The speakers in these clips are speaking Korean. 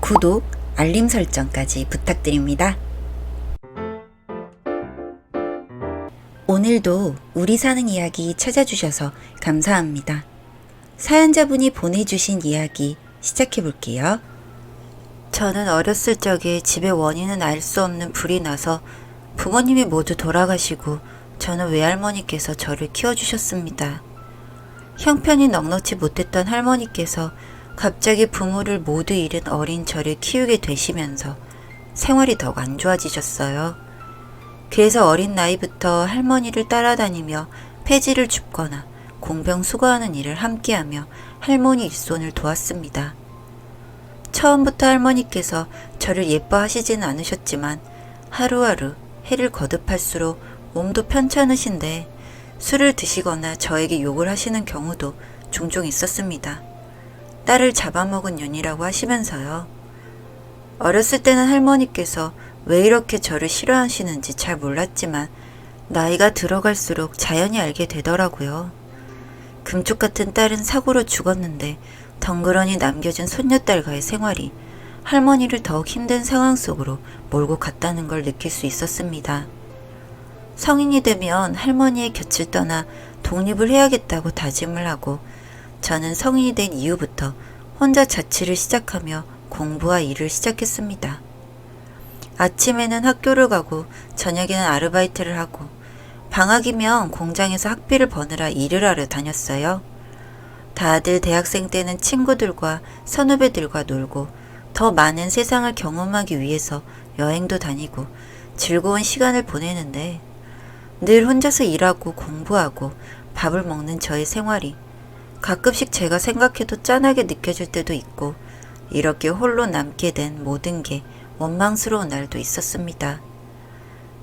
구독, 알림 설정까지 부탁드립니다. 오늘도 우리 사는 이야기 찾아주셔서 감사합니다. 사연자분이 보내주신 이야기 시작해볼게요. 저는 어렸을 적에 집에 원인은 알 수 없는 불이 나서 부모님이 모두 돌아가시고 저는 외할머니께서 저를 키워주셨습니다. 형편이 넉넉지 못했던 할머니께서 갑자기 부모를 모두 잃은 어린 저를 키우게 되시면서 생활이 더욱 안 좋아지셨어요. 그래서 어린 나이부터 할머니를 따라다니며 폐지를 줍거나 공병 수거하는 일을 함께하며 할머니 일손을 도왔습니다. 처음부터 할머니께서 저를 예뻐하시지는 않으셨지만 하루하루 해를 거듭할수록 몸도 편찮으신데 술을 드시거나 저에게 욕을 하시는 경우도 종종 있었습니다. 딸을 잡아먹은 년이라고 하시면서요. 어렸을 때는 할머니께서 왜 이렇게 저를 싫어하시는지 잘 몰랐지만 나이가 들어갈수록 자연히 알게 되더라고요. 금쪽 같은 딸은 사고로 죽었는데 덩그러니 남겨진 손녀딸과의 생활이 할머니를 더욱 힘든 상황 속으로 몰고 갔다는 걸 느낄 수 있었습니다. 성인이 되면 할머니의 곁을 떠나 독립을 해야겠다고 다짐을 하고 저는 성인이 된 이후부터 혼자 자취를 시작하며 공부와 일을 시작했습니다. 아침에는 학교를 가고 저녁에는 아르바이트를 하고 방학이면 공장에서 학비를 버느라 일을 하러 다녔어요. 다들 대학생 때는 친구들과 선후배들과 놀고 더 많은 세상을 경험하기 위해서 여행도 다니고 즐거운 시간을 보내는데 늘 혼자서 일하고 공부하고 밥을 먹는 저의 생활이 가끔씩 제가 생각해도 짠하게 느껴질 때도 있고 이렇게 홀로 남게 된 모든 게 원망스러운 날도 있었습니다.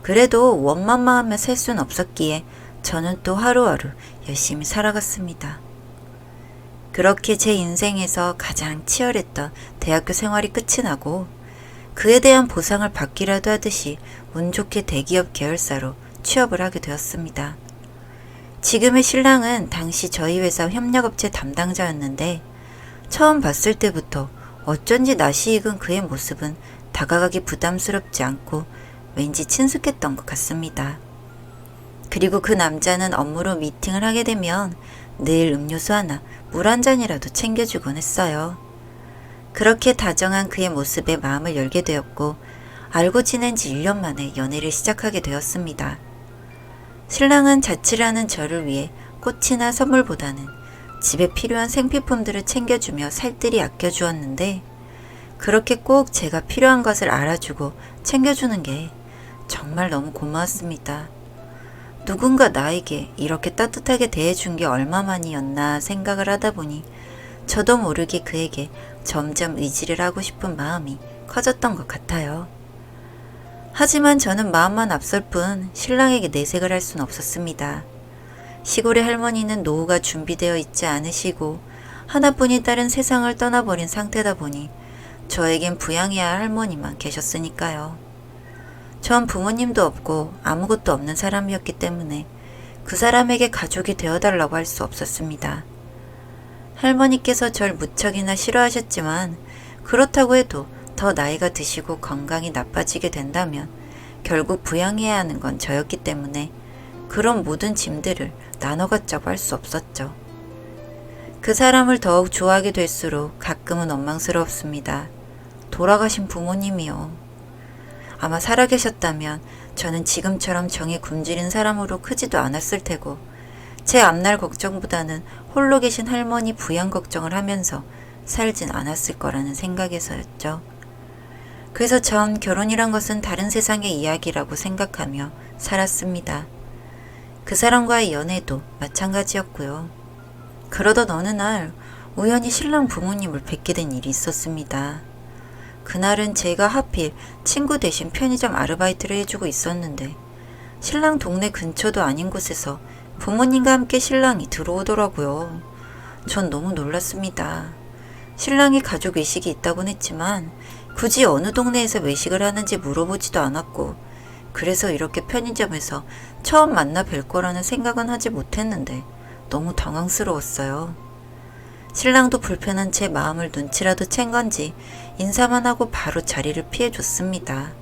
그래도 원망만 하며 살 순 없었기에 저는 또 하루하루 열심히 살아갔습니다. 그렇게 제 인생에서 가장 치열했던 대학교 생활이 끝이 나고 그에 대한 보상을 받기라도 하듯이 운 좋게 대기업 계열사로 취업을 하게 되었습니다. 지금의 신랑은 당시 저희 회사 협력업체 담당자였는데 처음 봤을 때부터 어쩐지 낯이 익은 그의 모습은 다가가기 부담스럽지 않고 왠지 친숙했던 것 같습니다. 그리고 그 남자는 업무로 미팅을 하게 되면 늘 음료수 하나, 물 한 잔이라도 챙겨주곤 했어요. 그렇게 다정한 그의 모습에 마음을 열게 되었고 알고 지낸 지 1년 만에 연애를 시작하게 되었습니다. 신랑은 자취를 하는 저를 위해 꽃이나 선물보다는 집에 필요한 생필품들을 챙겨주며 살뜰히 아껴주었는데 그렇게 꼭 제가 필요한 것을 알아주고 챙겨주는 게 정말 너무 고마웠습니다. 누군가 나에게 이렇게 따뜻하게 대해준 게 얼마만이었나 생각을 하다 보니 저도 모르게 그에게 점점 의지를 하고 싶은 마음이 커졌던 것 같아요. 하지만 저는 마음만 앞설 뿐 신랑에게 내색을 할 수는 없었습니다. 시골의 할머니는 노후가 준비되어 있지 않으시고 하나뿐인 딸은 세상을 떠나버린 상태다 보니 저에겐 부양해야 할 할머니만 계셨으니까요. 전 부모님도 없고 아무것도 없는 사람이었기 때문에 그 사람에게 가족이 되어달라고 할 수 없었습니다. 할머니께서 절 무척이나 싫어하셨지만 그렇다고 해도 더 나이가 드시고 건강이 나빠지게 된다면 결국 부양해야 하는 건 저였기 때문에 그런 모든 짐들을 나눠 갖자고 할 수 없었죠. 그 사람을 더욱 좋아하게 될수록 가끔은 원망스럽습니다. 돌아가신 부모님이요. 아마 살아계셨다면 저는 지금처럼 정이 굶주린 사람으로 크지도 않았을 테고 제 앞날 걱정보다는 홀로 계신 할머니 부양 걱정을 하면서 살진 않았을 거라는 생각에서였죠. 그래서 전 결혼이란 것은 다른 세상의 이야기라고 생각하며 살았습니다. 그 사람과의 연애도 마찬가지였고요. 그러던 어느 날 우연히 신랑 부모님을 뵙게 된 일이 있었습니다. 그날은 제가 하필 친구 대신 편의점 아르바이트를 해주고 있었는데 신랑 동네 근처도 아닌 곳에서 부모님과 함께 신랑이 들어오더라고요. 전 너무 놀랐습니다. 신랑이 가족 외식이 있다곤 했지만 굳이 어느 동네에서 외식을 하는지 물어보지도 않았고 그래서 이렇게 편의점에서 처음 만나 뵐 거라는 생각은 하지 못했는데 너무 당황스러웠어요. 신랑도 불편한 제 마음을 눈치라도 챈 건지 인사만 하고 바로 자리를 피해줬습니다.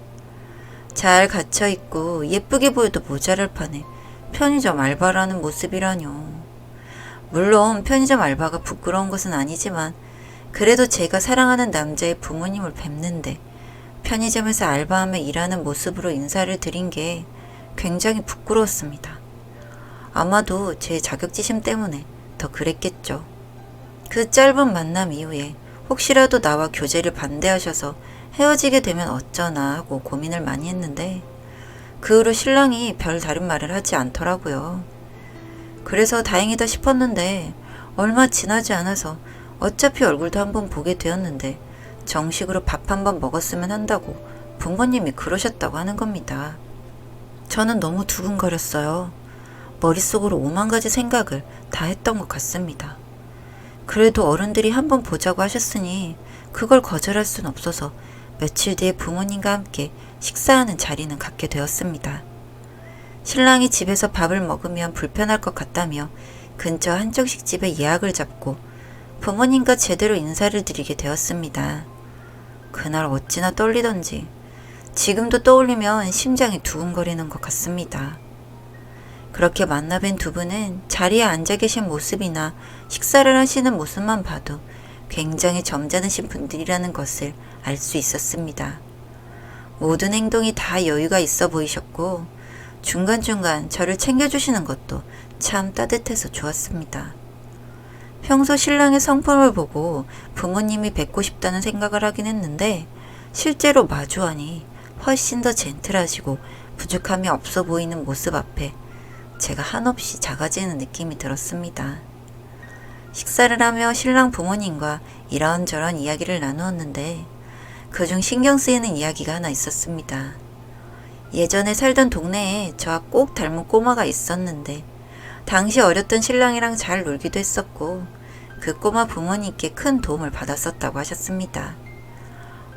잘 갇혀있고 예쁘게 보여도 모자랄 판에 편의점 알바를 하는 모습이라뇨. 물론 편의점 알바가 부끄러운 것은 아니지만 그래도 제가 사랑하는 남자의 부모님을 뵙는데 편의점에서 알바하며 일하는 모습으로 인사를 드린 게 굉장히 부끄러웠습니다. 아마도 제 자격지심 때문에 더 그랬겠죠. 그 짧은 만남 이후에 혹시라도 나와 교제를 반대하셔서 헤어지게 되면 어쩌나 하고 고민을 많이 했는데 그 후로 신랑이 별 다른 말을 하지 않더라고요. 그래서 다행이다 싶었는데 얼마 지나지 않아서 어차피 얼굴도 한번 보게 되었는데 정식으로 밥 한번 먹었으면 한다고 부모님이 그러셨다고 하는 겁니다. 저는 너무 두근거렸어요. 머릿속으로 5만 가지 생각을 다 했던 것 같습니다. 그래도 어른들이 한번 보자고 하셨으니 그걸 거절할 순 없어서 며칠 뒤에 부모님과 함께 식사하는 자리는 갖게 되었습니다. 신랑이 집에서 밥을 먹으면 불편할 것 같다며 근처 한정식 집에 예약을 잡고 부모님과 제대로 인사를 드리게 되었습니다. 그날 어찌나 떨리던지 지금도 떠올리면 심장이 두근거리는 것 같습니다. 그렇게 만나뵌 두 분은 자리에 앉아 계신 모습이나 식사를 하시는 모습만 봐도 굉장히 점잖으신 분들이라는 것을 알 수 있었습니다. 모든 행동이 다 여유가 있어 보이셨고 중간중간 저를 챙겨주시는 것도 참 따뜻해서 좋았습니다. 평소 신랑의 성품을 보고 부모님이 뵙고 싶다는 생각을 하긴 했는데 실제로 마주하니 훨씬 더 젠틀하시고 부족함이 없어 보이는 모습 앞에 제가 한없이 작아지는 느낌이 들었습니다. 식사를 하며 신랑 부모님과 이런저런 이야기를 나누었는데 그중 신경 쓰이는 이야기가 하나 있었습니다. 예전에 살던 동네에 저와 꼭 닮은 꼬마가 있었는데 당시 어렸던 신랑이랑 잘 놀기도 했었고 그 꼬마 부모님께 큰 도움을 받았었다고 하셨습니다.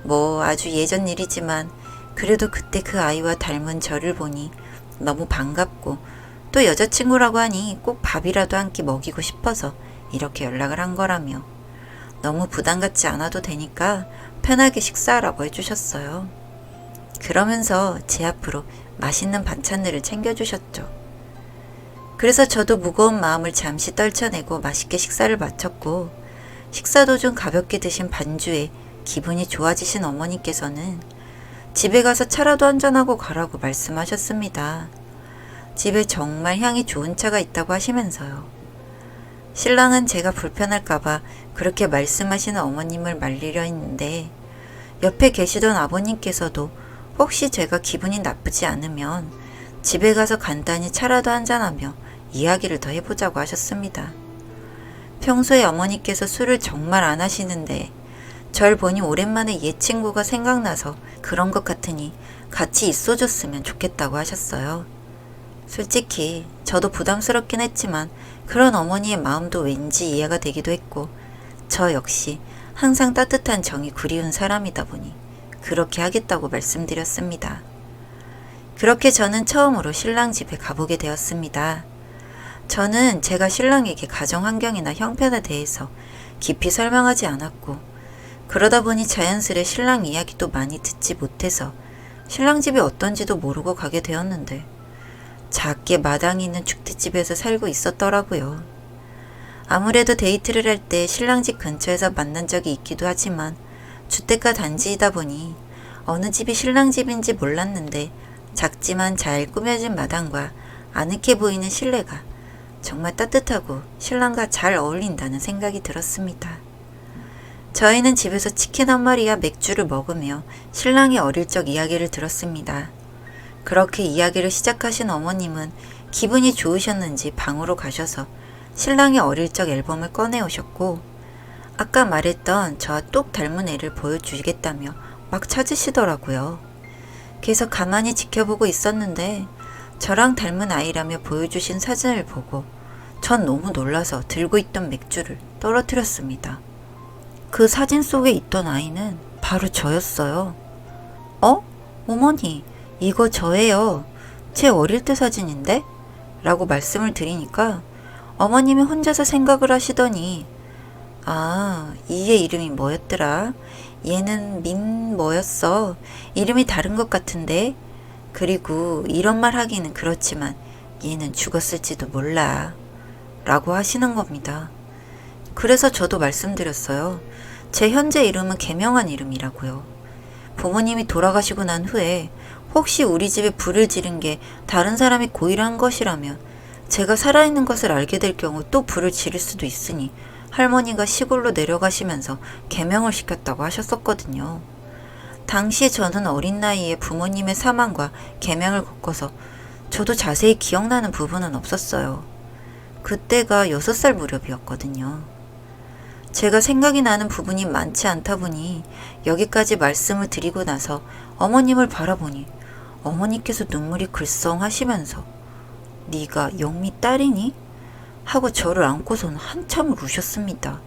뭐 아주 예전 일이지만 그래도 그때 그 아이와 닮은 저를 보니 너무 반갑고 또 여자친구라고 하니 꼭 밥이라도 한 끼 먹이고 싶어서 이렇게 연락을 한 거라며 너무 부담 갖지 않아도 되니까 편하게 식사하라고 해주셨어요. 그러면서 제 앞으로 맛있는 반찬들을 챙겨주셨죠. 그래서 저도 무거운 마음을 잠시 떨쳐내고 맛있게 식사를 마쳤고 식사 도중 가볍게 드신 반주에 기분이 좋아지신 어머니께서는 집에 가서 차라도 한잔하고 가라고 말씀하셨습니다. 집에 정말 향이 좋은 차가 있다고 하시면서요. 신랑은 제가 불편할까봐 그렇게 말씀하시는 어머님을 말리려 했는데 옆에 계시던 아버님께서도 혹시 제가 기분이 나쁘지 않으면 집에 가서 간단히 차라도 한잔하며 이야기를 더 해보자고 하셨습니다. 평소에 어머니께서 술을 정말 안 하시는데 절 보니 오랜만에 옛 친구가 생각나서 그런 것 같으니 같이 있어줬으면 좋겠다고 하셨어요. 솔직히 저도 부담스럽긴 했지만 그런 어머니의 마음도 왠지 이해가 되기도 했고 저 역시 항상 따뜻한 정이 그리운 사람이다 보니 그렇게 하겠다고 말씀드렸습니다. 그렇게 저는 처음으로 신랑 집에 가보게 되었습니다. 저는 제가 신랑에게 가정 환경이나 형편에 대해서 깊이 설명하지 않았고 그러다 보니 자연스레 신랑 이야기도 많이 듣지 못해서 신랑 집이 어떤지도 모르고 가게 되었는데 작게 마당이 있는 죽튀집에서 살고 있었더라고요. 아무래도 데이트를 할 때 신랑 집 근처에서 만난 적이 있기도 하지만 주택가 단지이다 보니 어느 집이 신랑 집인지 몰랐는데 작지만 잘 꾸며진 마당과 아늑해 보이는 실내가 정말 따뜻하고 신랑과 잘 어울린다는 생각이 들었습니다. 저희는 집에서 치킨 한 마리와 맥주를 먹으며 신랑의 어릴 적 이야기를 들었습니다. 그렇게 이야기를 시작하신 어머님은 기분이 좋으셨는지 방으로 가셔서 신랑의 어릴 적 앨범을 꺼내오셨고 아까 말했던 저와 똑 닮은 애를 보여주겠다며 막 찾으시더라고요. 그래서 가만히 지켜보고 있었는데 저랑 닮은 아이라며 보여주신 사진을 보고 전 너무 놀라서 들고 있던 맥주를 떨어뜨렸습니다. 그 사진 속에 있던 아이는 바로 저였어요. 어머니, 이거 저예요. 제 어릴 때 사진인데? 라고 말씀을 드리니까 어머님이 혼자서 생각을 하시더니 아, 이의 이름이 뭐였더라? 얘는 뭐였어? 이름이 다른 것 같은데? 그리고 이런 말 하기는 그렇지만 얘는 죽었을지도 몰라. 라고 하시는 겁니다. 그래서 저도 말씀드렸어요. 제 현재 이름은 개명한 이름이라고요. 부모님이 돌아가시고 난 후에 혹시 우리 집에 불을 지른 게 다른 사람이 고의를 한 것이라면 제가 살아있는 것을 알게 될 경우 또 불을 지를 수도 있으니 할머니가 시골로 내려가시면서 개명을 시켰다고 하셨었거든요. 당시에 저는 어린 나이에 부모님의 사망과 개명을 겪어서 저도 자세히 기억나는 부분은 없었어요. 그때가 6살 무렵이었거든요. 제가 생각이 나는 부분이 많지 않다 보니 여기까지 말씀을 드리고 나서 어머님을 바라보니 어머니께서 눈물이 글썽하시면서 네가 영미 딸이니? 하고 저를 안고서는 한참을 우셨습니다.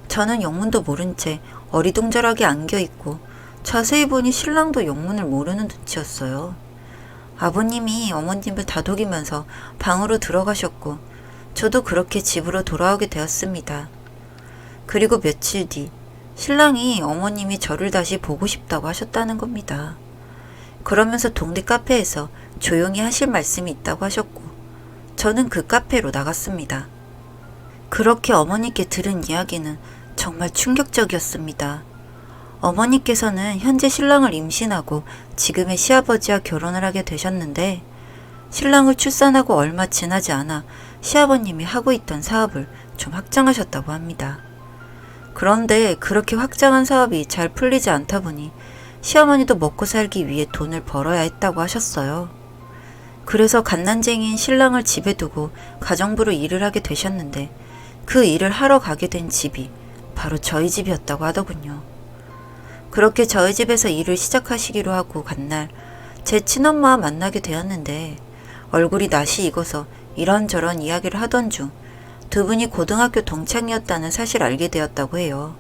저는 영문도 모른 채 어리둥절하게 안겨있고 자세히 보니 신랑도 영문을 모르는 눈치였어요. 아버님이 어머님을 다독이면서 방으로 들어가셨고 저도 그렇게 집으로 돌아오게 되었습니다. 그리고 며칠 뒤 신랑이 어머님이 저를 다시 보고 싶다고 하셨다는 겁니다. 그러면서 동네 카페에서 조용히 하실 말씀이 있다고 하셨고 저는 그 카페로 나갔습니다. 그렇게 어머니께 들은 이야기는 정말 충격적이었습니다. 어머니께서는 현재 신랑을 임신하고 지금의 시아버지와 결혼을 하게 되셨는데 신랑을 출산하고 얼마 지나지 않아 시아버님이 하고 있던 사업을 좀 확장하셨다고 합니다. 그런데 그렇게 확장한 사업이 잘 풀리지 않다 보니 시어머니도 먹고 살기 위해 돈을 벌어야 했다고 하셨어요. 그래서 갓난쟁이인 신랑을 집에 두고 가정부로 일을 하게 되셨는데 그 일을 하러 가게 된 집이 바로 저희 집이었다고 하더군요. 그렇게 저희 집에서 일을 시작하시기로 하고 간 날 제 친엄마와 만나게 되었는데 얼굴이 낯이 익어서 이런저런 이야기를 하던 중 두 분이 고등학교 동창이었다는 사실을 알게 되었다고 해요.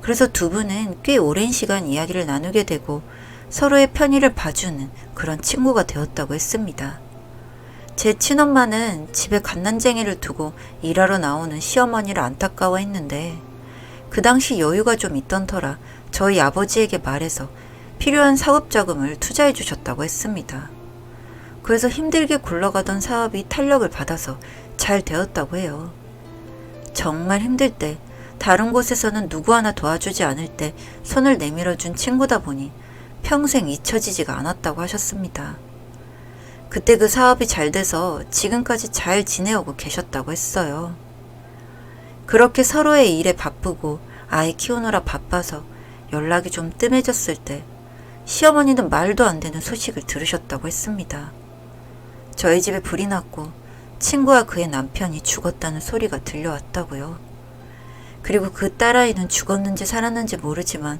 그래서 두 분은 꽤 오랜 시간 이야기를 나누게 되고 서로의 편의를 봐주는 그런 친구가 되었다고 했습니다. 제 친엄마는 집에 갓난쟁이를 두고 일하러 나오는 시어머니를 안타까워했는데 그 당시 여유가 좀 있던 터라 저희 아버지에게 말해서 필요한 사업자금을 투자해 주셨다고 했습니다. 그래서 힘들게 굴러가던 사업이 탄력을 받아서 잘 되었다고 해요. 정말 힘들 때 다른 곳에서는 누구 하나 도와주지 않을 때 손을 내밀어준 친구다 보니 평생 잊혀지지가 않았다고 하셨습니다. 그때 그 사업이 잘 돼서 지금까지 잘 지내오고 계셨다고 했어요. 그렇게 서로의 일에 바쁘고 아이 키우느라 바빠서 연락이 좀 뜸해졌을 때 시어머니는 말도 안 되는 소식을 들으셨다고 했습니다. 저희 집에 불이 났고 친구와 그의 남편이 죽었다는 소리가 들려왔다고요. 그리고 그 딸아이는 죽었는지 살았는지 모르지만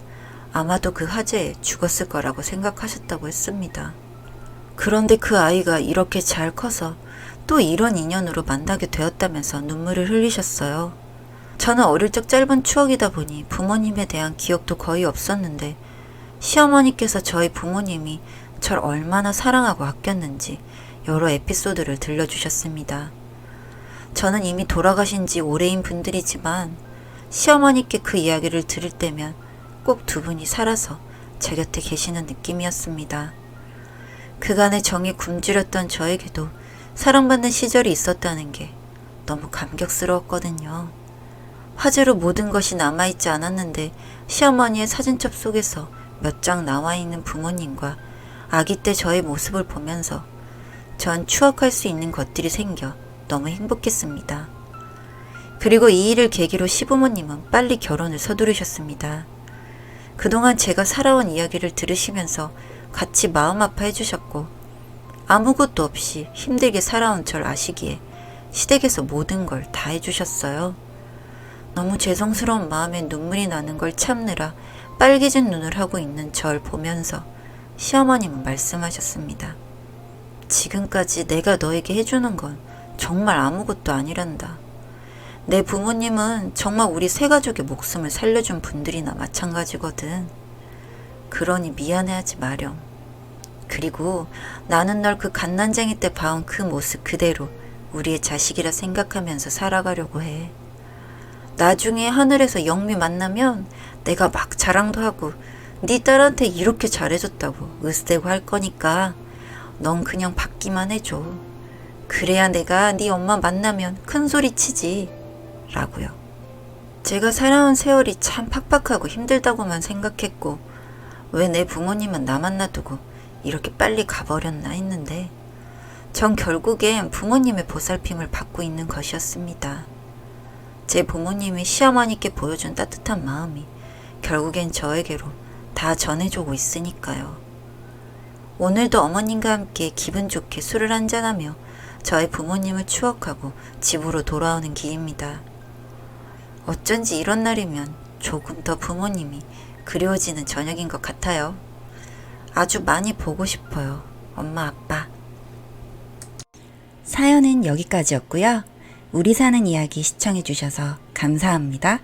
아마도 그 화재에 죽었을 거라고 생각하셨다고 했습니다. 그런데 그 아이가 이렇게 잘 커서 또 이런 인연으로 만나게 되었다면서 눈물을 흘리셨어요. 저는 어릴 적 짧은 추억이다 보니 부모님에 대한 기억도 거의 없었는데 시어머니께서 저희 부모님이 절 얼마나 사랑하고 아꼈는지 여러 에피소드를 들려주셨습니다. 저는 이미 돌아가신 지 오래인 분들이지만 시어머니께 그 이야기를 들을 때면 꼭 두 분이 살아서 제 곁에 계시는 느낌이었습니다. 그간의 정이 굶주렸던 저에게도 사랑받는 시절이 있었다는 게 너무 감격스러웠거든요. 화재로 모든 것이 남아있지 않았는데 시어머니의 사진첩 속에서 몇 장 나와있는 부모님과 아기 때 저의 모습을 보면서 전 추억할 수 있는 것들이 생겨 너무 행복했습니다. 그리고 이 일을 계기로 시부모님은 빨리 결혼을 서두르셨습니다. 그동안 제가 살아온 이야기를 들으시면서 같이 마음 아파해 주셨고 아무것도 없이 힘들게 살아온 절 아시기에 시댁에서 모든 걸 다 해주셨어요. 너무 죄송스러운 마음에 눈물이 나는 걸 참느라 빨개진 눈을 하고 있는 절 보면서 시어머님은 말씀하셨습니다. 지금까지 내가 너에게 해주는 건 정말 아무것도 아니란다. 내 부모님은 정말 우리 세 가족의 목숨을 살려준 분들이나 마찬가지거든. 그러니 미안해하지 마렴. 그리고 나는 널 그 갓난쟁이 때 봐온 그 모습 그대로 우리의 자식이라 생각하면서 살아가려고 해. 나중에 하늘에서 영미 만나면 내가 막 자랑도 하고 네 딸한테 이렇게 잘해줬다고 으스대고 할 거니까 넌 그냥 받기만 해줘. 그래야 내가 네 엄마 만나면 큰 소리 치지. 라고요. 제가 살아온 세월이 참 팍팍하고 힘들다고만 생각했고 왜 내 부모님은 나만 놔두고 이렇게 빨리 가버렸나 했는데 전 결국엔 부모님의 보살핌을 받고 있는 것이었습니다. 제 부모님이 시어머니께 보여준 따뜻한 마음이 결국엔 저에게로 다 전해주고 있으니까요. 오늘도 어머님과 함께 기분 좋게 술을 한잔하며 저의 부모님을 추억하고 집으로 돌아오는 길입니다. 어쩐지 이런 날이면 조금 더 부모님이 그리워지는 저녁인 것 같아요. 아주 많이 보고 싶어요. 엄마, 아빠. 사연은 여기까지였고요. 우리 사는 이야기 시청해주셔서 감사합니다.